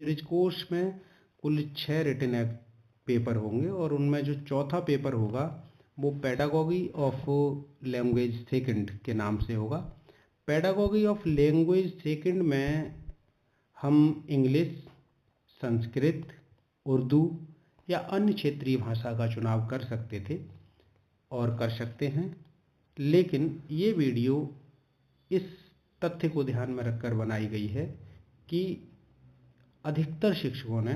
Rich course में कुल 6 written paper होंगे और उनमें जो चौथा पेपर होगा वो पेडागॉजी ऑफ लैंग्वेज सेकंड के नाम से होगा। पेडागॉजी ऑफ लैंग्वेज सेकंड में हम इंग्लिश, संस्कृत, उर्दू या अन्य क्षेत्रीय भाषा का चुनाव कर सकते थे और कर सकते हैं, लेकिन ये वीडियो इस तथ्य को ध्यान में रखकर बनाई गई है कि अधिकतर शिक्षकों ने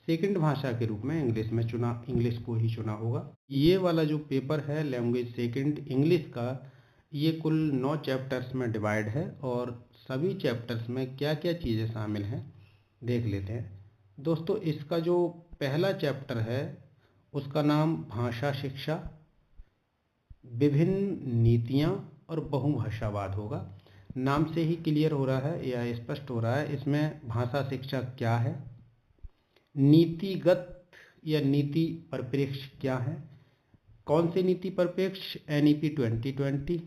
सेकंड भाषा के रूप में इंग्लिश को ही चुना होगा। ये वाला जो पेपर है लैंग्वेज सेकंड इंग्लिश का, ये कुल 9 चैप्टर्स में डिवाइड है और सभी चैप्टर्स में क्या क्या चीज़ें शामिल हैं देख लेते हैं। दोस्तों, इसका जो पहला चैप्टर है उसका नाम भाषा शिक्षा, विभिन्न नीतियाँ और बहुभाषावाद होगा। नाम से ही क्लियर हो रहा है या स्पष्ट हो रहा है इसमें भाषा शिक्षा क्या है, नीतिगत या नीति परिप्रेक्ष्य क्या है, कौन से नीति परिप्रेक्ष्य, NEP 2020,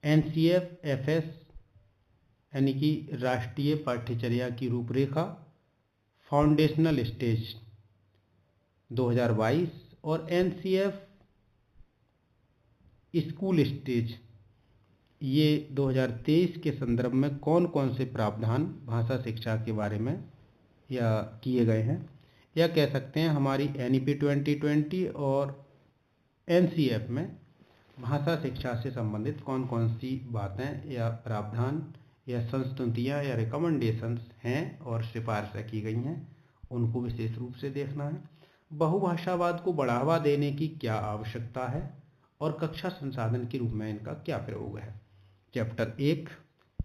NCF FS यानी कि राष्ट्रीय पाठ्यचर्या की रूपरेखा, फाउंडेशनल स्टेज 2022 और NCF स्कूल स्टेज ये 2023 के संदर्भ में कौन कौन से प्रावधान भाषा शिक्षा के बारे में या किए गए हैं, या कह सकते हैं हमारी NEP 2020 और NCF में भाषा शिक्षा से संबंधित कौन कौन सी बातें या प्रावधान या संस्तुतियाँ या रिकमेंडेशंस हैं और सिफारिशें की गई हैं, उनको विशेष रूप से देखना है। बहुभाषावाद को बढ़ावा देने की क्या आवश्यकता है और कक्षा संसाधन के रूप में इनका क्या प्रयोग है। चैप्टर 1।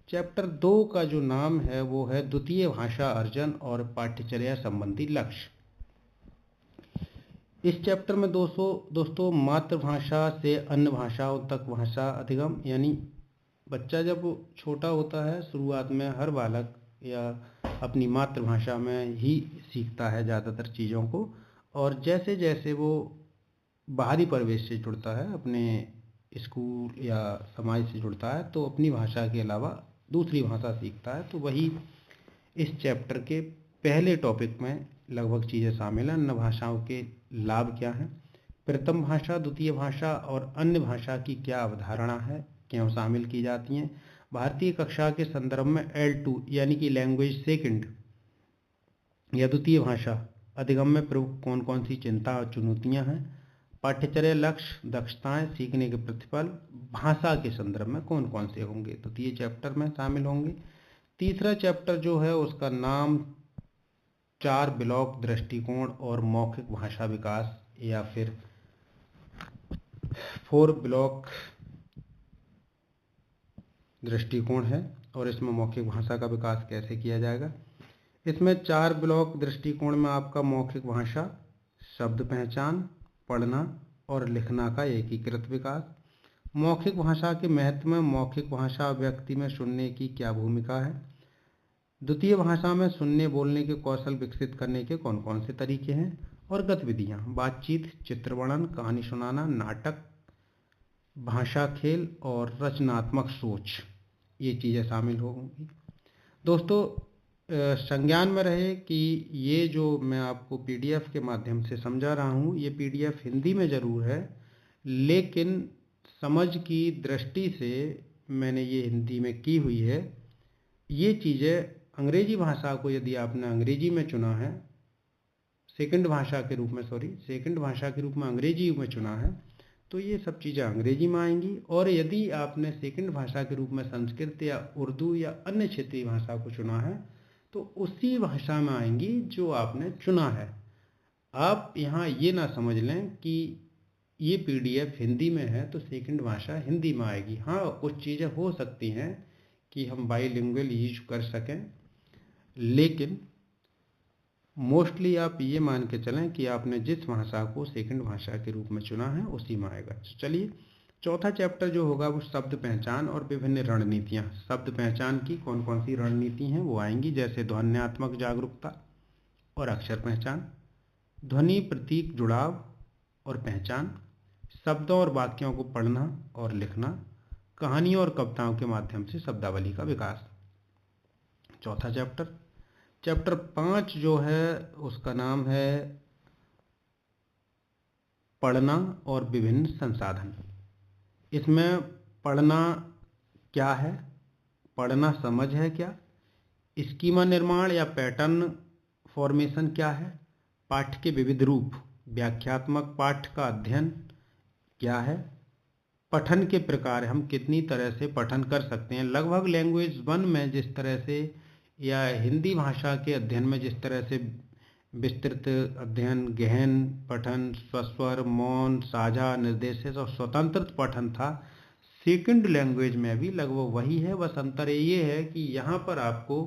चैप्टर 2 का जो नाम है वो है द्वितीय भाषा अर्जन और पाठ्यचर्या संबंधी लक्ष्य। इस चैप्टर में दोस्तों मातृभाषा से अन्य भाषाओं तक भाषा अधिगम, यानी बच्चा जब छोटा होता है शुरुआत में हर बालक या अपनी मातृभाषा में ही सीखता है ज़्यादातर चीज़ों को, और जैसे जैसे वो बाहरी परिवेश से जुड़ता है, अपने स्कूल या समाज से जुड़ता है, तो अपनी भाषा के अलावा दूसरी भाषा सीखता है। तो वही इस चैप्टर के पहले टॉपिक में लगभग चीज़ें शामिल हैं। अन्य भाषाओं के लाभ क्या हैं, प्रथम भाषा, द्वितीय भाषा और अन्य भाषा की क्या अवधारणा है, क्यों शामिल की जाती हैं, भारतीय कक्षा के संदर्भ में L2 यानी कि लैंग्वेज सेकंड या द्वितीय भाषा अधिगम में प्रमुख कौन कौन सी चिंता और चुनौतियां हैं, पाठ्यचर्या लक्ष्य, दक्षताएं, सीखने के प्रतिफल भाषा के संदर्भ में कौन कौन से होंगे, द्वितीय चैप्टर में शामिल होंगे। तीसरा चैप्टर जो है उसका नाम 4 ब्लॉक दृष्टिकोण और मौखिक भाषा विकास या फिर 4 ब्लॉक दृष्टिकोण है, और इसमें मौखिक भाषा का विकास कैसे किया जाएगा। इसमें 4 ब्लॉक दृष्टिकोण में आपका मौखिक भाषा, शब्द पहचान, पढ़ना और लिखना का एकीकृत विकास, मौखिक भाषा के महत्व में मौखिक भाषा व्यक्ति में सुनने की क्या भूमिका है, द्वितीय भाषा में सुनने बोलने के कौशल विकसित करने के कौन कौन से तरीके हैं, और गतिविधियाँ, बातचीत, चित्र वर्णन, कहानी सुनाना, नाटक, भाषा खेल और रचनात्मक सोच, ये चीज़ें शामिल होंगी। दोस्तों, संज्ञान में रहे कि ये जो मैं आपको PDF के माध्यम से समझा रहा हूँ, ये PDF हिंदी में ज़रूर है, लेकिन समझ की दृष्टि से मैंने ये हिंदी में की हुई है। ये चीज़ें अंग्रेजी भाषा को यदि आपने अंग्रेजी में चुना है, सेकंड भाषा के रूप में अंग्रेजी में चुना है, तो ये सब चीज़ें अंग्रेजी में आएंगी, और यदि आपने सेकंड भाषा के रूप में संस्कृत या उर्दू या अन्य क्षेत्रीय भाषा को चुना है तो उसी भाषा में आएंगी जो आपने चुना है। आप यहाँ ये ना समझ लें कि ये PDF हिंदी में है तो सेकंड भाषा हिंदी में आएगी। हाँ, कुछ चीज़ें हो सकती हैं कि हम बाईलिंगुअल यूज कर सकें, लेकिन मोस्टली आप ये मान के चलें कि आपने जिस भाषा को सेकंड भाषा के रूप में चुना है उसी में आएगा। चलिए, चौथा चैप्टर जो होगा वो शब्द पहचान और विभिन्न रणनीतियाँ। शब्द पहचान की कौन कौन सी रणनीति हैं वो आएंगी, जैसे ध्वन्यात्मक जागरूकता और अक्षर पहचान, ध्वनि प्रतीक जुड़ाव और पहचान, शब्दों और वाक्यों को पढ़ना और लिखना, कहानियों और कविताओं के माध्यम से शब्दावली का विकास। चौथा चैप्टर। चैप्टर 5 जो है उसका नाम है पढ़ना और विभिन्न संसाधन। इसमें पढ़ना क्या है, पढ़ना समझ है क्या, स्कीमा निर्माण या पैटर्न फॉर्मेशन क्या है, पाठ्य के विविध रूप, व्याख्यात्मक पाठ्य का अध्ययन क्या है, पठन के प्रकार, हम कितनी तरह से पठन कर सकते हैं। लगभग लैंग्वेज 1 में जिस तरह से या हिंदी भाषा के अध्ययन में जिस तरह से विस्तृत अध्ययन, गहन पठन, स्वस्वर, मौन, साझा, निर्देशित और स्वतंत्र पठन था, सेकंड लैंग्वेज में भी लगभग वही है। बस अंतर ये है कि यहाँ पर आपको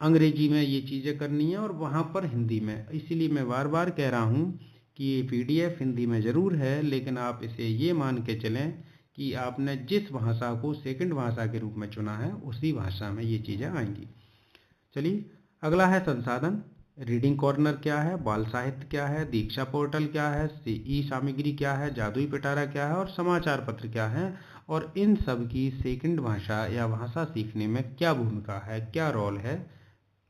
अंग्रेजी में ये चीज़ें करनी है और वहाँ पर हिंदी में। इसीलिए मैं बार बार कह रहा हूँ कि ये PDF हिंदी में ज़रूर है, लेकिन आप इसे ये मान के चलें कि आपने जिस भाषा को सेकंड भाषा के रूप में चुना है उसी भाषा में ये चीज़ें आएंगी। चलिए, अगला है संसाधन। रीडिंग कॉर्नर क्या है, बाल साहित्य क्या है, दीक्षा पोर्टल क्या है, ई सामग्री क्या है, जादुई पिटारा क्या है और समाचार पत्र क्या है, और इन सब की सेकंड भाषा या भाषा सीखने में क्या भूमिका है, क्या रोल है,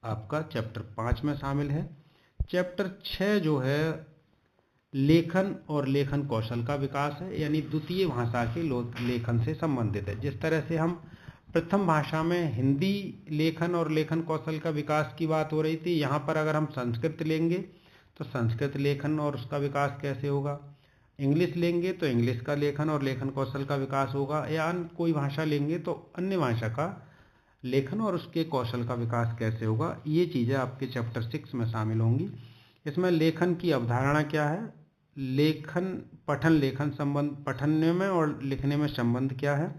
आपका चैप्टर 5 में शामिल है। चैप्टर 6 जो है लेखन और लेखन कौशल का विकास है, यानी द्वितीय भाषा के लेखन से संबंधित है। जिस तरह से हम प्रथम भाषा में हिंदी लेखन और लेखन कौशल का विकास की बात हो रही थी, यहाँ पर अगर हम संस्कृत लेंगे तो संस्कृत लेखन और उसका विकास कैसे होगा, इंग्लिश लेंगे तो इंग्लिश का लेखन और लेखन कौशल का विकास होगा, या अन्य कोई भाषा लेंगे तो अन्य भाषा का लेखन और उसके कौशल का विकास कैसे होगा, ये चीज़ें आपके चैप्टर 6 में शामिल होंगी। इसमें लेखन की अवधारणा क्या है, लेखन पठन लेखन संबंध, पठन में और लिखने में संबंध क्या है,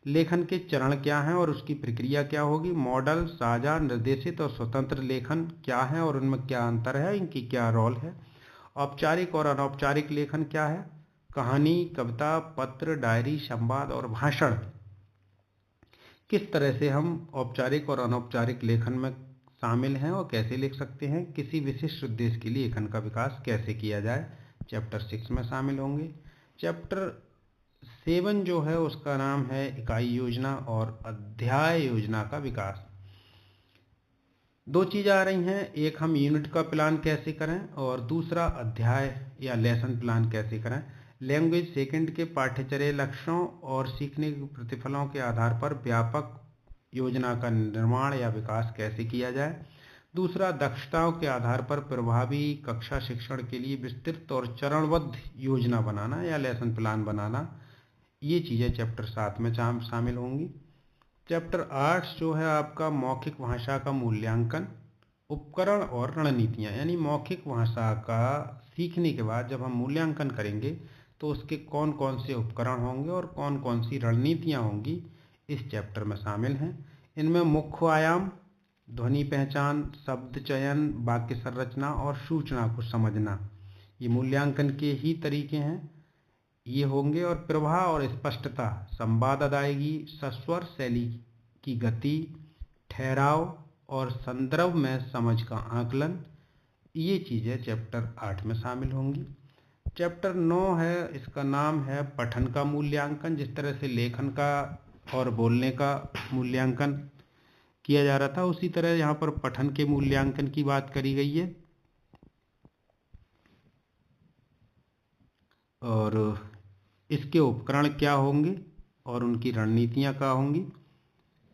लेखन के चरण क्या हैं और उसकी प्रक्रिया क्या होगी, मॉडल, साझा, निर्देशित और स्वतंत्र लेखन क्या है और उनमें क्या अंतर है, इनकी क्या रोल है, औपचारिक और अनौपचारिक लेखन क्या है, कहानी, कविता, पत्र, डायरी, संवाद और भाषण, किस तरह से हम औपचारिक और अनौपचारिक लेखन में शामिल हैं और कैसे लिख सकते हैं, किसी विशिष्ट उद्देश्य के लिए लेखन का विकास कैसे किया जाए, चैप्टर 6 में शामिल होंगे। चैप्टर 7 जो है उसका नाम है इकाई योजना और अध्याय योजना का विकास। दो चीज़ आ रही हैं, एक हम यूनिट का प्लान कैसे करें और दूसरा अध्याय या लेसन प्लान कैसे करें। लैंग्वेज सेकंड के पाठ्यचर्या लक्ष्यों और सीखने के प्रतिफलों के आधार पर व्यापक योजना का निर्माण या विकास कैसे किया जाए। दूसरा, दक्षताओं के आधार पर प्रभावी कक्षा शिक्षण के लिए विस्तृत और चरणबद्ध योजना बनाना या लेसन प्लान बनाना। ये चीज़ें चैप्टर 7 में शामिल होंगी। चैप्टर 8 जो है आपका मौखिक भाषा का मूल्यांकन, उपकरण और रणनीतियाँ, यानी मौखिक भाषा का सीखने के बाद जब हम मूल्यांकन करेंगे तो उसके कौन कौन से उपकरण होंगे और कौन कौन सी रणनीतियाँ होंगी, इस चैप्टर में शामिल हैं। इनमें मुख्य आयाम ध्वनि पहचान, शब्द चयन, वाक्य संरचना और सूचना को समझना, ये मूल्यांकन के ही तरीके हैं, ये होंगे। और प्रवाह और स्पष्टता, संवाद अदायगी, सस्वर शैली की गति, ठहराव और संदर्भ में समझ का आकलन, ये चीज़ें चैप्टर 8 में शामिल होंगी। चैप्टर 9 है, इसका नाम है पठन का मूल्यांकन। जिस तरह से लेखन का और बोलने का मूल्यांकन किया जा रहा था, उसी तरह यहाँ पर पठन के मूल्यांकन की बात करी गई है। और इसके उपकरण क्या होंगे और उनकी रणनीतियाँ क्या होंगी।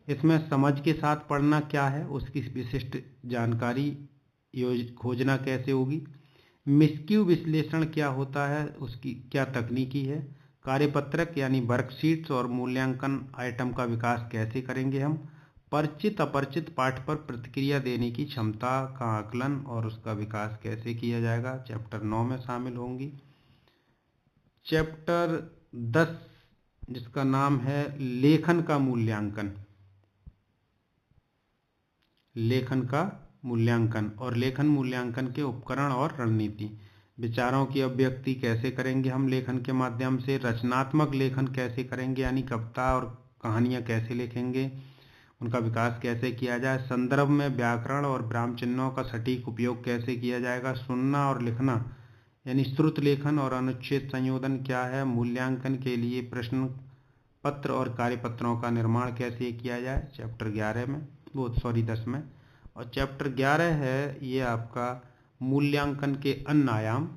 इसमें समझ के साथ पढ़ना क्या है, उसकी विशिष्ट जानकारी खोजना कैसे होगी। मिस्क्यू विश्लेषण क्या होता है, उसकी क्या तकनीकी है। कार्यपत्रक यानी वर्कशीट्स और मूल्यांकन आइटम का विकास कैसे करेंगे हम। परिचित अपरिचित पाठ पर प्रतिक्रिया देने की क्षमता का आकलन और उसका विकास कैसे किया जाएगा, चैप्टर 9 में शामिल होंगी। चैप्टर 10 जिसका नाम है लेखन का मूल्यांकन, लेखन का मूल्यांकन और लेखन मूल्यांकन के उपकरण और रणनीति। विचारों की अभिव्यक्ति कैसे करेंगे हम लेखन के माध्यम से। रचनात्मक लेखन कैसे करेंगे, यानी कविता और कहानियाँ कैसे लिखेंगे, उनका विकास कैसे किया जाए। संदर्भ में व्याकरण और विराम चिन्हों का सटीक उपयोग कैसे किया जाएगा। सुनना और लिखना यानी श्रुत लेखन और अनुच्छेद संयोजन क्या है। मूल्यांकन के लिए प्रश्न पत्र और कार्यपत्रों का निर्माण कैसे किया जाए, चैप्टर 11 में। वो सॉरी 10 में। और चैप्टर 11 है ये आपका मूल्यांकन के अन्य आयाम,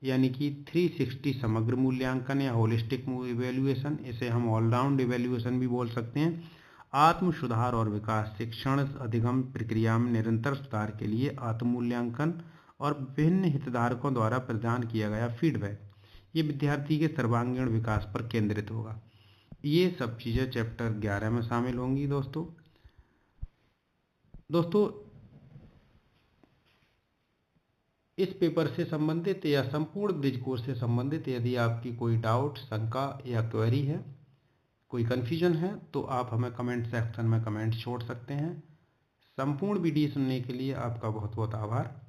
यानी कि 360 समग्र मूल्यांकन या होलिस्टिक इवेल्युएशन, इसे हम ऑलराउंड इवेल्युएशन भी बोल सकते हैं। आत्म सुधार और विकास, शिक्षण अधिगम प्रक्रिया में निरंतर सुधार के लिए आत्म मूल्यांकन और विभिन्न हितधारकों द्वारा प्रदान किया गया फीडबैक, ये विद्यार्थी के सर्वांगीण विकास पर केंद्रित होगा। ये सब चीज़ें चैप्टर 11 में शामिल होंगी दोस्तों। इस पेपर से संबंधित या संपूर्ण ब्रिज कोर्स से संबंधित यदि आपकी कोई डाउट, शंका या क्वेरी है, कोई कन्फ्यूजन है, तो आप हमें कमेंट सेक्शन में कमेंट छोड़ सकते हैं। संपूर्ण वीडियो सुनने के लिए आपका बहुत बहुत आभार।